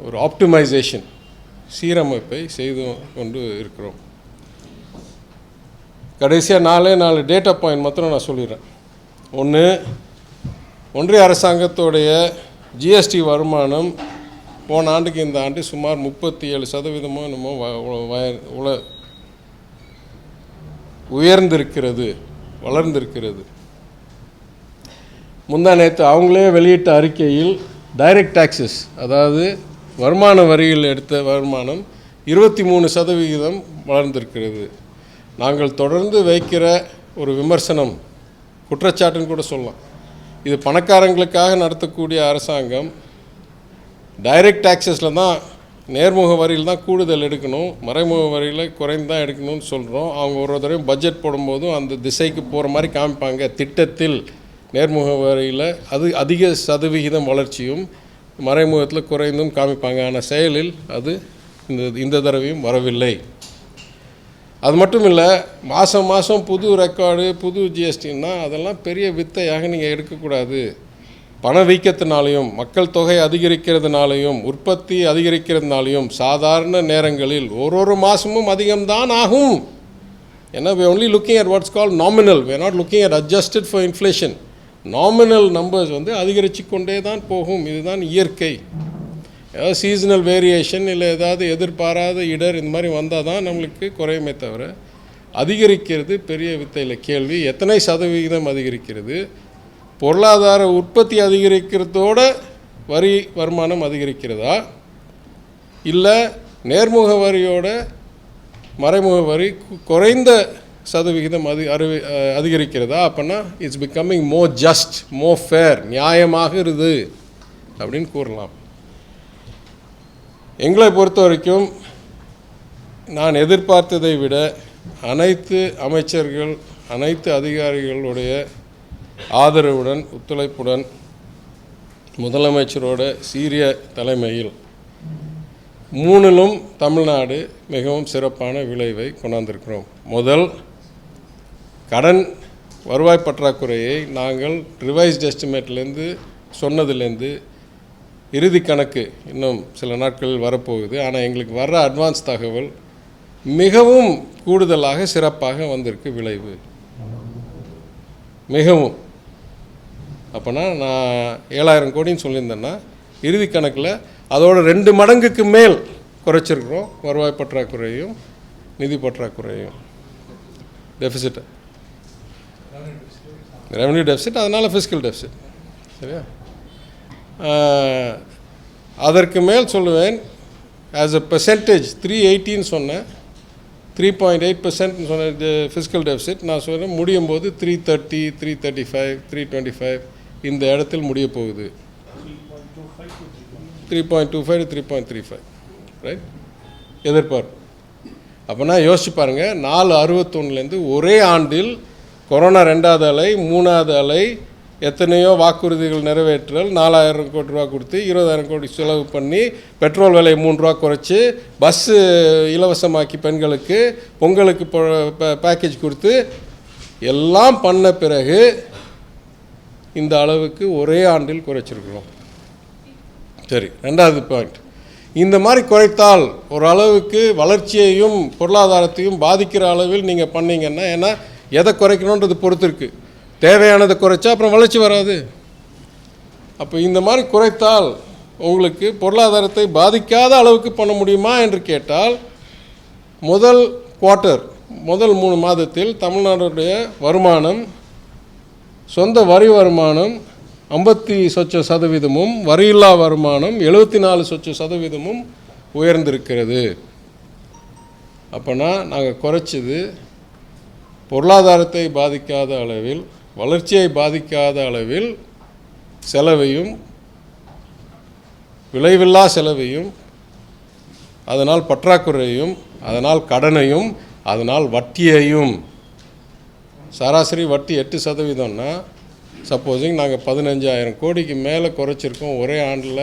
ஒரு ஆப்டிமைசேஷன், சீரமைப்பை செய்து கொண்டு இருக்கிறோம். கடைசியாக 4 டேட்டா பாயிண்ட் மாத்திரம் நான் சொல்லிடுறேன். ஒன்று, ஒன்றிய அரசாங்கத்தோடைய ஜிஎஸ்டி வருமானம் போன ஆண்டுக்கு இந்த ஆண்டு சுமார் 37% என்னமோ உயர்ந்திருக்கிறது, வளர்ந்திருக்கிறது. முந்தா நேற்று அவங்களே வெளியிட்ட அறிக்கையில் டைரக்ட் டாக்ஸஸ், அதாவது வருமான வரியில் எடுத்த வருமானம் 23% வளர்ந்திருக்கிறது. நாங்கள் தொடர்ந்து வைக்கிற ஒரு விமர்சனம், குற்றச்சாட்டுன்னு கூட சொல்லலாம், இது பணக்காரங்களுக்காக நடத்தக்கூடிய அரசாங்கம் டைரக்ட் டாக்ஸஸில் தான், நேர்முக வரியில் தான் கூடுதல் எடுக்கணும், மறைமுக வரியில் குறைந்து தான் எடுக்கணும்னு சொல்கிறோம். அவங்க ஒரு தடவையும் பட்ஜெட் போடும்போதும் அந்த திசைக்கு போகிற மாதிரி காமிப்பாங்க. திட்டத்தில் நேர்முக வரியில் அது அதிக சதவிகிதம் வளர்ச்சியும் மறைமுகத்தில் குறைந்தும் காமிப்பாங்க. ஆனால் செயலில் அது இந்த தடவையும் வரவில்லை. அது மட்டும் இல்லை, மாதம் புது ரெக்கார்டு, புது ஜிஎஸ்டின்னா அதெல்லாம் பெரிய வித்தையாக நீங்கள் எடுக்கக்கூடாது. பணவீக்கத்தினாலையும் மக்கள் தொகை அதிகரிக்கிறதுனாலையும் உற்பத்தி அதிகரிக்கிறதுனாலையும் சாதாரண நேரங்களில் ஒரு மாதமும் அதிகம்தான் ஆகும். ஏன்னா we are only looking at what's called nominal, we are not looking at adjusted for inflation. Nominal numbers வந்து அதிகரித்து கொண்டே தான் போகும். இதுதான் இயற்கை. ஏதாவது சீசனல் வேரியேஷன் இல்லை ஏதாவது எதிர்பாராத இடர் இந்த மாதிரி வந்தால் தான் நம்மளுக்கு குறையுமே தவிர அதிகரிக்கிறது பெரிய வித்தையில் கேள்வி. எத்தனை சதவிகிதம் அதிகரிக்கிறது? பொருளாதார உற்பத்தி அதிகரிக்கிறதோட வரி வருமானம் அதிகரிக்கிறதா, இல்லை நேர்முக வரியோட மறைமுக வரி குறைந்த சதவிகிதம் அதிகரிக்கிறதா? அப்படின்னா it's becoming more just, more fair, நியாயமாக இருக்குது அப்படின்னு கூறலாம். எங்களை பொறுத்த வரைக்கும் நான் எதிர்பார்த்ததை விட அனைத்து அமைச்சர்கள், அனைத்து அதிகாரிகளுடைய ஆதரவுடன், ஒத்துழைப்புடன், முதலமைச்சரோட சீரிய தலைமையில் 3லும் தமிழ்நாடு மிகவும் சிறப்பான விளைவை கொண்டாந்திருக்கிறோம். முதல், கடன் வருவாய் பற்றாக்குறையை நாங்கள் ரிவைஸ்ட் எஸ்டிமேட்லேருந்து சொன்னதுலேருந்து இறுதி கணக்கு இன்னும் சில நாட்களில் வரப்போகுது. ஆனால் எங்களுக்கு வர்ற அட்வான்ஸ் தகவல் மிகவும் கூடுதலாக சிறப்பாக வந்திருக்கு விளைவு, மிகவும். அப்போனா நான் 7,000 கோடின்னு சொல்லியிருந்தேன்னா இறுதி கணக்கில் அதோட 2 மடங்குக்கு மேல் குறைச்சிருக்கிறோம் வருவாய் பற்றாக்குறையும் நிதி பற்றாக்குறையும். டெஃபிசிட், ரெவன்யூ டெஃபிசிட், அதனால் ஃபிஸ்கல் டெஃபிசிட். சரியா? அதற்கு மேல் சொல்லுவேன், ஆஸ் அ பெர்சன்டேஜ் 380 சொன்னேன், 3.8% சொன்ன ஃபிஸ்கல் டெஃபிசிட். நான் சொல்கிறேன் முடியும் போது 330, 335, 325 இந்த இடத்தில் முடிய போகுது. 3.25 to 3.35, ரைட் எதிர்பார்ப்பு. அப்போனா யோசிச்சு பாருங்கள், 461லேருந்து ஒரே ஆண்டில் கொரோனா 2வது அலை, 3வது அலை, எத்தனையோ வாக்குறுதிகள் நிறைவேற்றல், 4,000 கோடி ரூபா கொடுத்து 20,000 கோடி செலவு பண்ணி, பெட்ரோல் விலை 3 ரூபா குறைச்சி, பஸ்ஸு இலவசமாக்கி, பெண்களுக்கு பொங்கலுக்கு பேக்கேஜ் கொடுத்து எல்லாம் பண்ண பிறகு இந்த அளவுக்கு ஒரே ஆண்டில் குறைச்சிருக்கிறோம். சரி, 2வது பாயிண்ட், இந்த மாதிரி குறைத்தால் ஓரளவுக்கு வளர்ச்சியையும் பொருளாதாரத்தையும் பாதிக்கிற அளவில் நீங்கள் பண்ணிங்கன்னா, ஏன்னா எதை குறைக்கணுன்றது பொறுத்து இருக்குது. தேவையானதை குறைச்சா அப்புறம் வளர்ச்சி வராது. அப்போ இந்த மாதிரி குறைத்தால் உங்களுக்கு பொருளாதாரத்தை பாதிக்காத அளவுக்கு பண்ண முடியுமா என்று கேட்டால், முதல் குவார்ட்டர், முதல் 3 மாதத்தில் தமிழ்நாடுடைய வருமானம், சொந்த வரி வருமானம் 50% வரியில்லா வருமானம் 74% உயர்ந்திருக்கிறது. அப்போனா நாங்கள் குறைச்சது பொருளாதாரத்தை பாதிக்காத அளவில், வளர்ச்சியை பாதிக்காத அளவில் செலவையும், விளைவில்லா செலவையும், அதனால் பற்றாக்குறையும், அதனால் கடனையும், அதனால் வட்டியையும். சராசரி வட்டி 8%ன்னா சப்போஸிங் நாங்கள் 15,000 கோடிக்கு மேலே குறைச்சிருக்கோம் ஒரே ஆண்டில்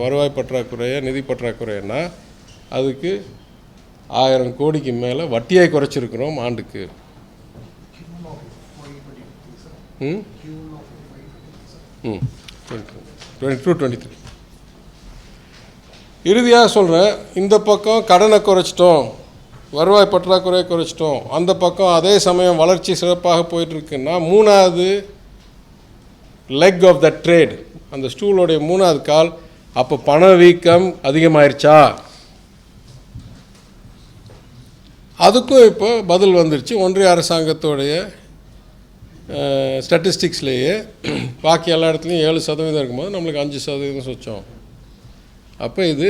வருவாய் பற்றாக்குறையை, நிதி பற்றாக்குறைன்னா அதுக்கு 1000 கோடிக்கு மேலே வட்டியை குறைச்சிருக்கிறோம் ஆண்டுக்கு. 22-23. இறுதியாக சொல்கிறேன், இந்த பக்கம் கடனை குறைச்சிட்டோம், வருவாய் பற்றாக்குறையை குறைச்சிட்டோம், அந்த பக்கம் அதே சமயம் வளர்ச்சி சிறப்பாக போயிட்டுருக்குன்னா, 3வது லெக் ஆஃப் த ட்ரேட், அந்த ஸ்டூலோடைய 3வது கால், அப்போ பணவீக்கம் அதிகமாயிருச்சா? அதுக்கும் இப்போ பதில் வந்துருச்சு. ஒன்றிய அரசாங்கத்தோடைய ஸ்டாட்டிஸ்டிக்ஸ்லேயே பாக்கி எல்லா இடத்துலையும் 7% இருக்கும்போது நம்மளுக்கு 5% சொச்சம். அப்போ இது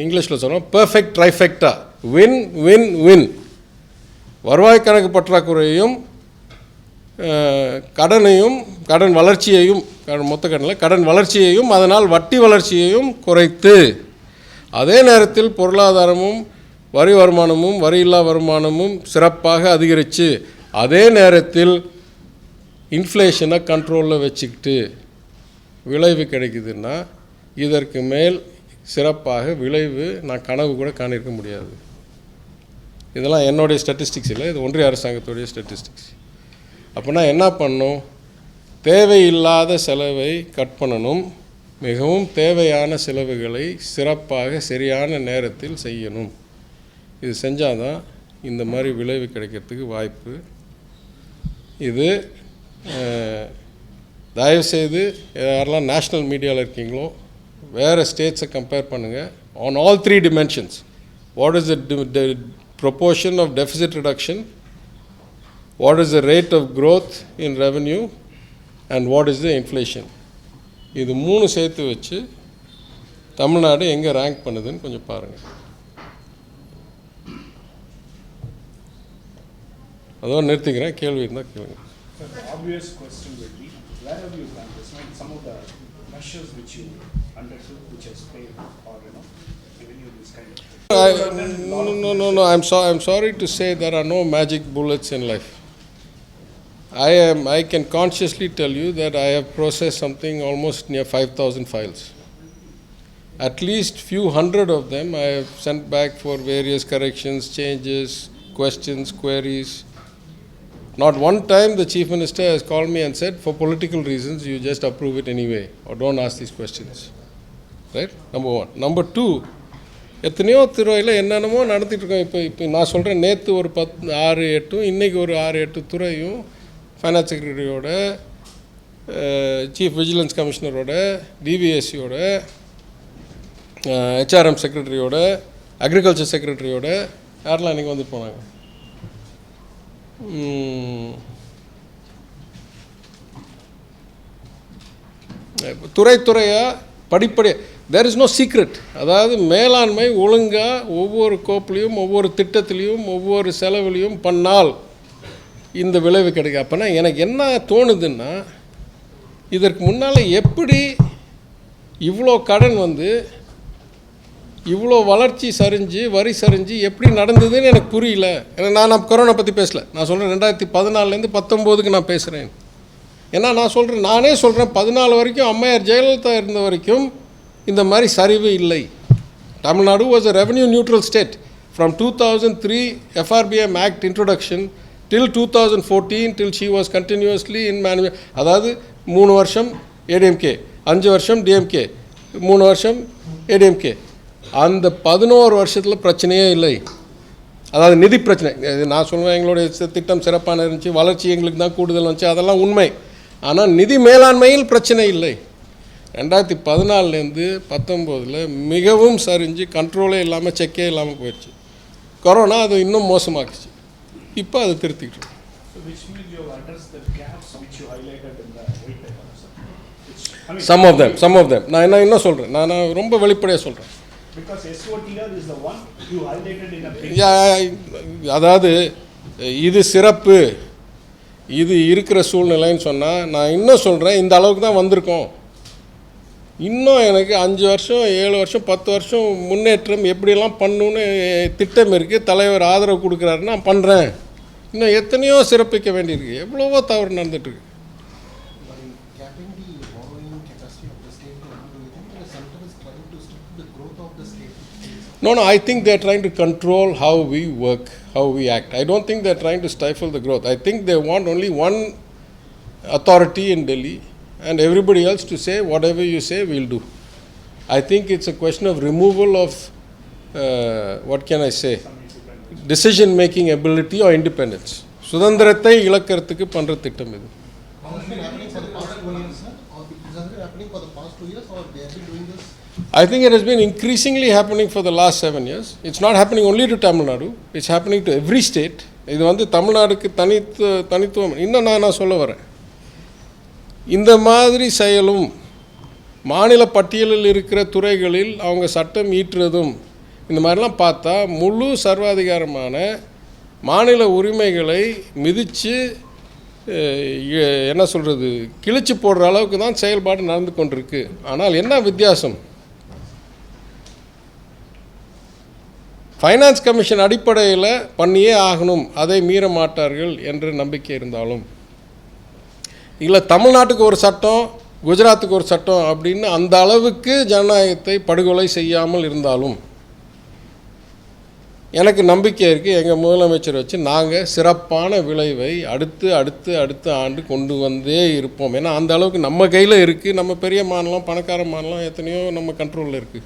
இங்கிலீஷில் சொல்கிறோம் பெர்ஃபெக்ட் ட்ரைஃபெக்டா, வின் வின் வின். வருவாய் கணக்கு பற்றாக்குறையும், கடனையும், கடன் வளர்ச்சியையும், மொத்த கடனில் கடன் வளர்ச்சியையும், அதனால் வட்டி வளர்ச்சியையும் குறைத்து, அதே நேரத்தில் பொருளாதாரமும் வரி வருமானமும் வரியில்லா வருமானமும் சிறப்பாக அதிகரித்து, அதே நேரத்தில் இன்ஃப்ளேஷனை கண்ட்ரோலில் வச்சுக்கிட்டு விளைவு கிடைக்குதுன்னா, இதற்கு மேல் சிறப்பாக விளைவு நான் கனவு கூட காணிருக்க முடியாது. இதெல்லாம் என்னுடைய ஸ்டாட்டிஸ்டிக்ஸ் இல்லை, இது ஒன்றிய அரசாங்கத்துடைய ஸ்டாட்டிஸ்டிக்ஸ். அப்போனா என்ன பண்ணணும்? தேவையில்லாத செலவை கட் பண்ணணும், மிகவும் தேவையான செலவுகளை சிறப்பாக சரியான நேரத்தில் செய்யணும். இது செஞ்சால் தான் இந்த மாதிரி விளைவு கிடைக்கிறதுக்கு வாய்ப்பு. இது தயவுசெய்து யாரெல்லாம் நேஷ்னல் மீடியாவில் இருக்கீங்களோ வேறு ஸ்டேட்ஸை கம்பேர் பண்ணுங்கள் on all 3 dimensions. What is the proportion of deficit reduction, what is the rate of growth in revenue, and what is the inflation. இது 3 சேர்த்து வச்சு தமிழ்நாடு எங்கே ரேங்க் பண்ணுதுன்னு கொஞ்சம் பாருங்கள். அதோட நிறுத்திக்கிறேன், கேள்வி இருந்தால் கேளுங்க. Obvious question will be, where have you done this? Some of the measures which you undertook, which has failed, or given you this kind of No. I'm sorry to say there are no magic bullets in life. I can consciously tell you that I have processed something almost near 5,000 files. At least few hundred of them I have sent back for various corrections, changes, questions, queries. Not one time the Chief Minister has called me and said, for political reasons, you just approve it anyway, or don't ask these questions. Right? Number 1. Number 2, எத்தனையோ துறையில் என்னென்னமோ நடத்திட்டுருக்கோம். இப்போ நான் சொல்கிறேன், நேற்று ஒரு 6-8, இன்றைக்கி ஒரு 6-8 துறையும் ஃபைனான்ஸ் செக்ரட்டரியோட, சீஃப் விஜிலன்ஸ் கமிஷனரோட, டிவிஎஸ்சியோட, ஹெச்ஆர்எம் செக்ரட்டரியோட, அக்ரிகல்ச்சர் செக்ரட்டரியோட யாரெல்லாம் இன்றைக்கி வந்து போனாங்க. துறையாக படிப்படியாக தேர் இஸ் நோ சீக்ரெட். அதாவது மேலாண்மை ஒழுங்காக ஒவ்வொரு கோப்புலேயும் ஒவ்வொரு திட்டத்திலையும் ஒவ்வொரு செலவுலையும் பண்ணால் இந்த விளைவு கிடைக்கும். அப்போனா எனக்கு என்ன தோணுதுன்னா, இதற்கு முன்னால் எப்படி இவ்வளோ கடன் வந்து இவ்வளோ வளர்ச்சி சரிஞ்சு வரி சரிஞ்சு எப்படி நடந்ததுன்னு எனக்கு புரியல. ஏன்னா நான் கொரோனா பற்றி பேசலை, நான் சொல்கிறேன் 2014 19 நான் பேசுகிறேன். ஏன்னா நானே சொல்கிறேன் 14 வரைக்கும் அம்மையார் ஜெயலலிதா இருந்த வரைக்கும் இந்த மாதிரி சரிவு இல்லை. Tamil Nadu was a revenue neutral state from 2003 FRBM Act introduction till 2014 till she was continuously in அதாவது 3 வருஷம் ஏடிஎம்கே, 5 வருஷம் டிஎம்கே, 3 வருஷம் ஏடிஎம்கே. அந்த 11 வருஷத்தில் பிரச்சனையே இல்லை. அதாவது நிதி பிரச்சனை. நான் சொல்லுவேன் எங்களுடைய திட்டம் சிறப்பான இருந்துச்சு, வளர்ச்சி எங்களுக்கு தான் கூடுதல் வந்துச்சு, அதெல்லாம் உண்மை. ஆனால் நிதி மேலாண்மையில் பிரச்சனை இல்லை. 2014 19 மிகவும் சரிஞ்சு கண்ட்ரோலே இல்லாமல் செக்கே இல்லாமல் போயிடுச்சு. கொரோனா அது இன்னும் மோசமாக்குச்சு. இப்போ அதை திருத்திக்கிட்டு some of them நான் என்ன சொல்கிறேன், நான் ரொம்ப வெளிப்படையாக சொல்கிறேன். Because SOTR is the one you highlighted in a page. அதாவது இது சிறப்பு, இது இருக்கிற சூழ்நிலைன்னு சொன்னால் நான் இன்னும் சொல்கிறேன், இந்த அளவுக்கு தான் வந்திருக்கோம். இன்னும் எனக்கு 5 வருஷம் 7 வருஷம் 10 வருஷம் முன்னேற்றம் எப்படியெல்லாம் பண்ணணுன்னு திட்டம் இருக்குது. தலைவர் ஆதரவு கொடுக்குறாருன்னு நான் பண்ணுறேன். இன்னும் எத்தனையோ சிறப்பிக்க வேண்டியிருக்கு, எவ்வளவோ தவறு நடந்துட்டுருக்கு. No, I think they are trying to control how we work, how we act. I don't think they are trying to stifle the growth. I think they want only one authority in Delhi and everybody else to say whatever you say we'll do. I think it's a question of removal of what can I say, decision making ability or independence. சுதந்திரத்தை இழக்கிறதுக்கு பண்ற திட்டம் இது. I think it has been increasingly happening for the last 7 years. It's not happening only to Tamil Nadu. It's happening to every state. இது வந்து தமிழ்நாடுக்கு தனித்துவம். இன்னும் நான் சொல்ல வரேன், இந்த மாதிரி செயலும் மாநில பட்டியலில் இருக்கிற துறைகளில் அவங்க சட்டம் ஈற்றுறதும் இந்த மாதிரிலாம் பார்த்தா முழு சர்வாதிகாரமான மாநில உரிமைகளை மிதித்து என்ன சொல்கிறது, கிழிச்சு போடுற அளவுக்கு தான் செயல்பாடு நடந்து கொண்டிருக்கு. ஆனால் என்ன வித்தியாசம், ஃபைனான்ஸ் கமிஷன் அடிப்படையில் பண்ணியே ஆகணும், அதை மீற மாட்டார்கள் என்ற நம்பிக்கை இருந்தாலும், இல்லை தமிழ்நாட்டுக்கு ஒரு சட்டம் குஜராத்துக்கு ஒரு சட்டம் அப்படின்னு அந்த அளவுக்கு ஜனநாயகத்தை படுகொலை செய்யாமல் இருந்தாலும் எனக்கு நம்பிக்கை இருக்குது. எங்கள் முதலமைச்சர் வச்சு நாங்கள் சிறப்பான விளைவை அடுத்த ஆண்டு கொண்டு வந்தே இருப்போம். ஏன்னா அந்த அளவுக்கு நம்ம கையில் இருக்குது. நம்ம பெரிய மாநிலம், பணக்கார மாநிலம், எத்தனையோ நம்ம கண்ட்ரோலில் இருக்குது.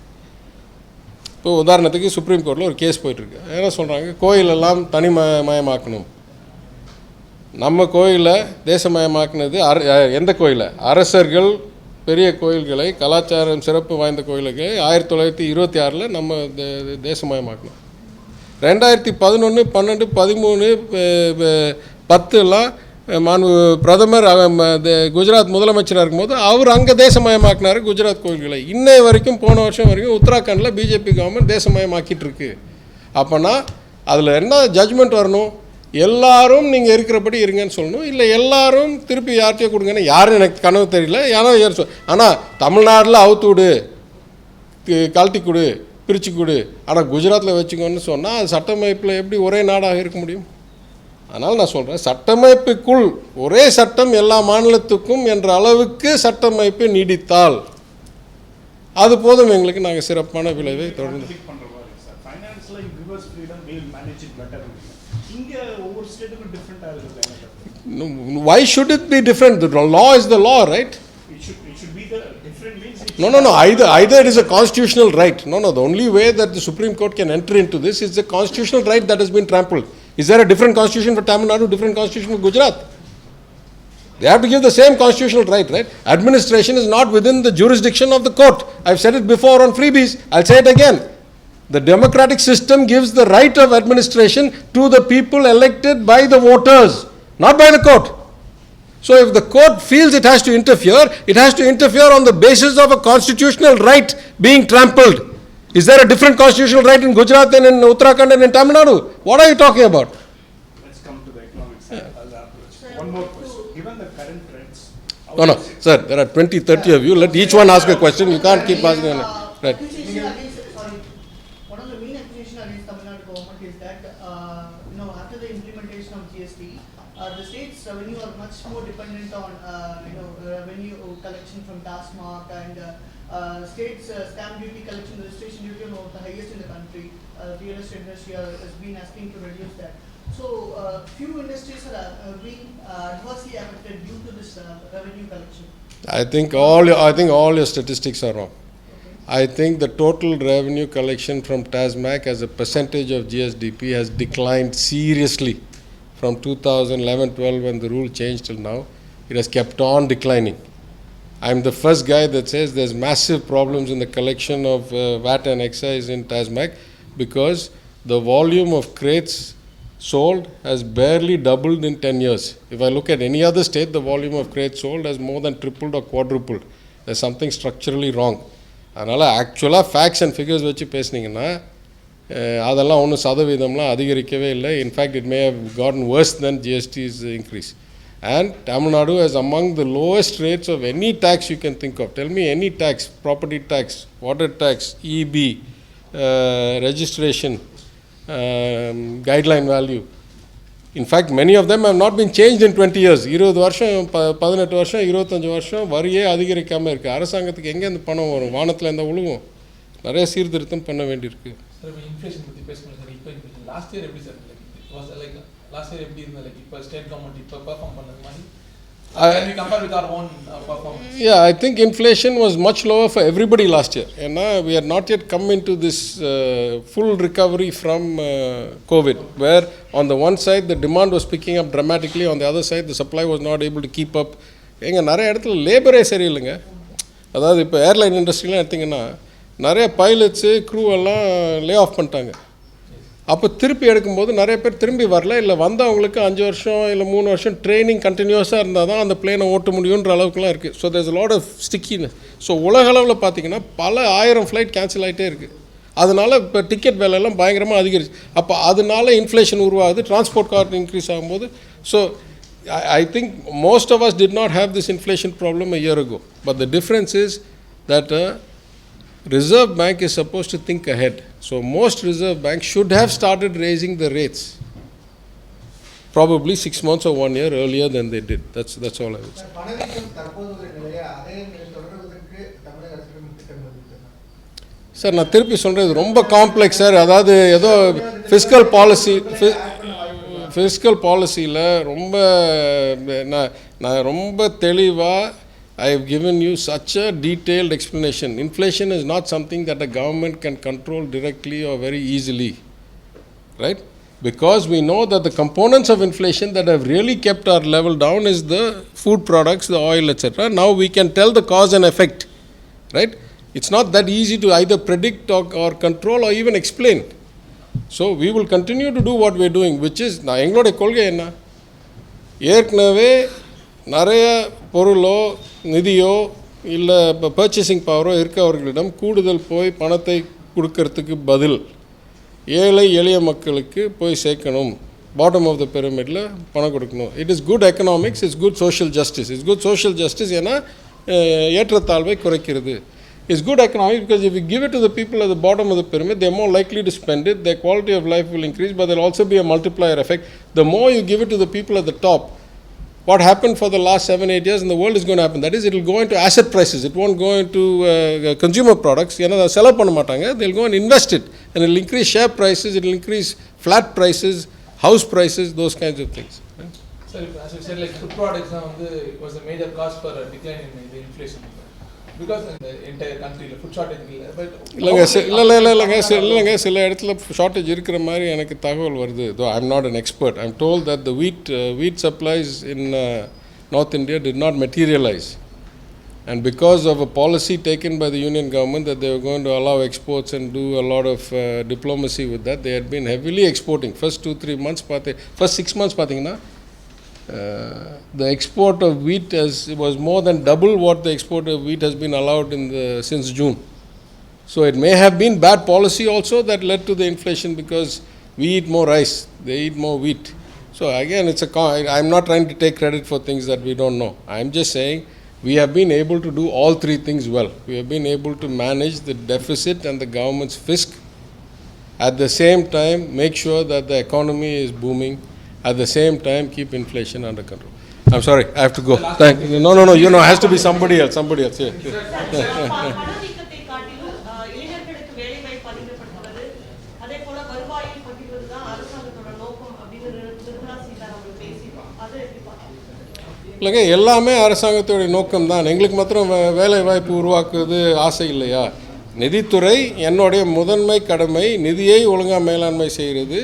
இப்போ உதாரணத்துக்கு சுப்ரீம் கோர்ட்டில் ஒரு கேஸ் போயிட்டுருக்கு. என்ன சொல்கிறாங்க, கோயிலெல்லாம் தனிமயமாக்கணும். நம்ம கோயிலை தேசமயமாக்குனது எந்த கோயிலை? அரசர்கள் பெரிய கோயில்களை, கலாச்சாரம் சிறப்பு வாய்ந்த கோயில்களை 1926 நம்ம தேசமயமாக்கணும். 2011, 12, 13, 10 பிரதமர் குஜராத் முதலமைச்சராக இருக்கும்போது அவர் அங்கே தேசமயமாக்கினார் குஜராத் கோயில்களை. இன்னை வரைக்கும் போன வருஷம் வரைக்கும் உத்தராகண்டில் பிஜேபி கவர்மெண்ட் தேசமயமாக்கிட்டு இருக்கு. அப்போனா அதில் என்ன ஜட்ஜ்மெண்ட் வரணும்? எல்லாரும் நீங்கள் இருக்கிறபடி இருங்கன்னு சொல்லணும், இல்லை எல்லாரும் திருப்பி யார்கிட்டயோ கொடுங்கன்னு. யாரும் எனக்கு கனவு தெரியல, யாரும் ஆனால் தமிழ்நாட்டில் அவுத்து விடு, கழட்டி கொடு, பிரித்து கொடு, ஆனால் குஜராத்தில் வச்சுக்கோன்னு சொன்னால் அது சட்டமைப்பில் எப்படி ஒரே நாடாக இருக்க முடியும்? அதனால் நான் சொல்கிறேன், சட்டமைப்புக்குள் ஒரே சட்டம் எல்லா மாநிலத்துக்கும் என்ற அளவுக்கு சட்டமைப்பு நீடித்தால் அது போதும் எங்களுக்கு. நாங்கள் சிறப்பான விளைவை தொடர்ந்து Why should it be different? The law is the law, right? It should be the different means. No. Either it is a constitutional right. No. The only way that the Supreme Court can enter into this is the constitutional right that has been trampled. Is there a different constitution for Tamil Nadu, different constitution for Gujarat? They have to give the same constitutional right? Administration is not within the jurisdiction of the court. I've said it before on freebies. I'll say it again. The democratic system gives the right of administration to the people elected by the voters, not by the court. So if the court feels it has to interfere on the basis of a constitutional right being trampled. Is there a different constitutional right in Gujarat than in Uttarakhand and in Tamil Nadu? What are you talking about? Let's come to the economic side. One more question. Given the current trends... No, sir, there are 20, 30 of you. Let each one ask a question. You can't keep asking. Right. One of the main accusations against Tamil Nadu government is that, after the implementation of GST, the state's revenue are much more dependent on, revenue collection from TASMAC and state's stamp duty collection, registration duty are the highest in the country. Real estate industry has been asking to reduce that. So, few industries are being adversely affected due to this revenue collection. I think all your statistics are wrong. I think the total revenue collection from TASMAC as a percentage of GSDP has declined seriously from 2011-12 when the rule changed till now. It has kept on declining. I'm the first guy that says there's massive problems in the collection of VAT and excise in TASMAC because the volume of crates sold has barely doubled in 10 years. If I look at any other state, the volume of crates sold has more than tripled or quadrupled. There's something structurally wrong. அதனால் ஆக்சுவலாக facts and figures வச்சு பேசுனீங்கன்னா அதெல்லாம் ஒன்றும் சதவீதம்லாம் அதிகரிக்கவே இல்லை. In fact it may have gotten worse than GSTs increase. And Tamil Nadu is among the lowest rates of any tax you can think of. Tell me any tax, property tax, water tax, EB, registration, guideline value. In fact, many of them have not been changed in 20 years. 20 வருஷம் 18 வருஷம் 25 வருஷம் வரியே அதிகரிக்காமல் இருக்குது. அரசாங்கத்துக்கு எங்கே இந்த பணம் வரும்? வானத்தில் இந்த உழுவும். நிறைய சீர்திருத்தம் பண்ண வேண்டியிருக்கு. சார் இப்போ இன்ஃப்ளேஷன் பற்றி பேசணும் சார். இப்போ லாஸ்ட் இயர் எப்படி சார் லாஸ்ட் இயர் எப்படி இருந்தது? இப்போ ஸ்டேட் கவர்மெண்ட் இப்போ பெர்ஃபார்ம் பண்ணது மாதிரி can we compare with our own performance? Yeah, I think inflation was much lower for everybody last year. And we are not yet come into this full recovery from COVID, where on the one side the demand was picking up dramatically, on the other side the supply was not able to keep up. எங்கே நிறைய இடத்துல லேபரே சரியில்லைங்க. அதாவது இப்போ airline இண்டஸ்ட்ரிலாம் எடுத்திங்கன்னா நிறைய pilots crew எல்லாம் lay off பண்ணிட்டாங்க. அப்போ திருப்பி எடுக்கும்போது நிறைய பேர் திரும்பி வரல, இல்லை வந்தவங்களுக்கு 5 வருஷம் இல்லை 3 வருஷம் ட்ரைனிங் கண்டினியூஸாக இருந்தால் தான் அந்த பிளேனை ஓட்ட முடியுன்ற அளவுக்குலாம் இருக்குது. So there's lot of stickiness. So உலக அளவில் பார்த்திங்கன்னா பல 1000 ஃப்ளைட் கேன்சல் ஆகிட்டே இருக்குது. அதனால் இப்போ டிக்கெட் விலையெல்லாம் பயங்கரமாக அதிகரிச்சு. அப்போ அதனால இன்ஃப்ளேஷன் உருவாகுது, டிரான்ஸ்போர்ட் காஸ்ட் இன்க்ரீஸ் ஆகும்போது. So I think most of us did not have this inflation problem a year ago. But the difference is that Reserve Bank is supposed to think ahead. So most Reserve banks should have started raising the rates probably 6 months or 1 year earlier than they did. That's all I would say. Sir நான் திருப்பி சொல்கிறது ரொம்ப complex sir. அதாவது ஏதோ fiscal பாலிசியில் ரொம்ப நான் ரொம்ப தெளிவாக I have given you such a detailed explanation. Inflation is not something that a government can control directly or very easily, right? because we know that the components of inflation that have really kept our level down is the food products, the oil, etc. Now we can tell the cause and effect, right? It's not that easy to either predict or control or even explain. So we will continue to do what we are doing, which is, நான் எங்களுடைய கொள்கை என்ன, ஏற்கனவே நிறைய பொருளோ நிதியோ இல்லை purchasing பவரோ இருக்கவர்களிடம் கூடுதல் போய் பணத்தை கொடுக்கறதுக்கு பதில் ஏழை எளிய மக்களுக்கு போய் சேர்க்கணும், பாட்டம் ஆஃப் த பிரமிடில் பணம் கொடுக்கணும். It is good economics, it's good social justice. It's good social justice ஏன்னா ஏற்றத்தாழ்வை குறைக்கிறது. It's good economics because if you give it to the people at the bottom of the pyramid, they're more likely to spend it, their quality of life will increase, but there'll also be a multiplier effect. The more you give it to the people at the top, what happened for the last 7-8 years in the world is going to happen. That is, it will go into asset prices. It won't go into consumer products. Sell பண்ண மாட்டாங்க. They'll go and invest it, and it will increase share prices, it will increase flat prices, house prices, those kinds of things. Sir, as you said, like food products it was a major cause for a decline in the inflation. Because in the entire country, food shortage இல்லை. But இல்லைங்க சில இடத்துல shortage இருக்கிற மாதிரி எனக்கு தகவல் வருது. Though I'm not an expert, I'm told that the wheat supplies in North India did not materialize, and because of a policy taken by the union government that they were going to allow exports and do a lot of diplomacy with that, they had been heavily exporting. First 2-3 months first 6 months பார்த்தீங்கன்னா the export of wheat was more than double what the export of wheat has been allowed since June. So it may have been bad policy also that led to the inflation, because we eat more rice, they eat more wheat. So again, I'm not trying to take credit for things that we don't know. I'm just saying we have been able to do all three things well. We have been able to manage the deficit and the government's fisc, at the same time make sure that the economy is booming, at the same time keep inflation under control. I'm sorry, I have to go. Thank you. No, it has to be somebody else. Yeah. பணவீக்கத்தை காட்டிலும் இளைஞர்களுக்கு வேலை வாய்ப்பு அதிகப்படுத்துவது, அதே போல வருவாயை பகிர்வது தான் அரசாங்கத்தோட நோக்கம் அப்படின்னு நிர்மலா சீதாராமன் பேசியிருக்கோம். அதை எப்படி பார்க்கணும்? இல்லைங்க, எல்லாமே அரசாங்கத்தோடைய நோக்கம் தான். எங்களுக்கு மாத்திரம் வேலை வாய்ப்பு உருவாக்குவது ஆசை இல்லையா? நிதித்துறை என்னுடைய முதன்மை கடமை நிதியை ஒழுங்காக மேலாண்மை செய்கிறது.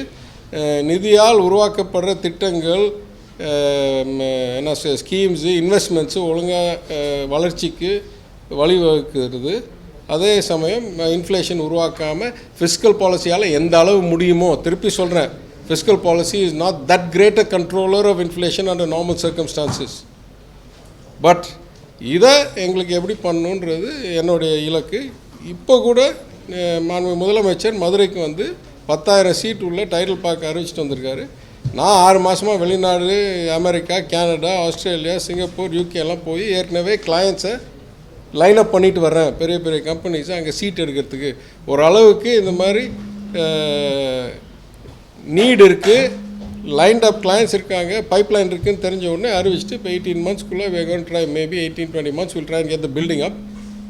நிதியால் உருவாக்கப்படுற திட்டங்கள், என்ன ஸ்கீம்ஸு, இன்வெஸ்ட்மெண்ட்ஸு ஒழுங்காக வளர்ச்சிக்கு வழிவகுக்கிறது. அதே சமயம் இன்ஃப்ளேஷன் உருவாக்காமல் ஃபிஸ்கல் பாலிசியால் எந்த அளவு முடியுமோ, திருப்பி சொல்கிறேன், fiscal policy is not that great a controller of inflation under normal circumstances. But இதை எங்களுக்கு எப்படி பண்ணணுன்றது என்னுடைய இலக்கு. இப்போ கூட முதலமைச்சர் மதுரைக்கு வந்து 10,000 சீட் உள்ள டைட்டில் பார்க் அறிவிச்சிட்டு வந்திருக்காரு. நான் 6 மாதமாக வெளிநாடு, America, Canada, Australia, Singapore, UK எல்லாம் போய் ஏற்கனவே கிளையண்ட்ஸை லைனப் பண்ணிட்டு வர்றேன். பெரிய பெரிய கம்பெனிஸை அங்கே சீட் எடுக்கிறதுக்கு ஓரளவுக்கு இந்த மாதிரி நீட் இருக்குது, லைன்ட் அப் கிளையண்ட்ஸ் இருக்காங்க, பைப்லைன் இருக்குதுன்னு தெரிஞ்ச உடனே அறிவிச்சிட்டு இப்போ 18 monthsக்குள்ளே we are going to try, maybe 18-20 months we'll try and get the building up.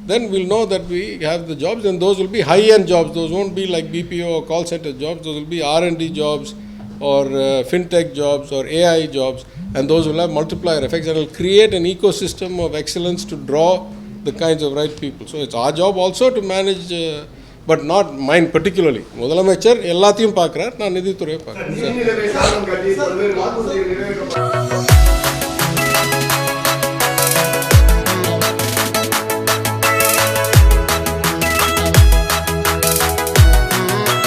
Then we'll know that we have the jobs, and those will be high-end jobs. Those won't be like BPO or call center jobs. Those will be R&D jobs or fintech jobs or AI jobs, and those will have multiplier effects, and it will create an ecosystem of excellence to draw the kinds of right people. So it's our job also to manage, but not mine particularly. முதலமைச்சர் எல்லாத்தையும் பார்க்குறார், நான் நிதித்துறையை பார்க்குறேன்.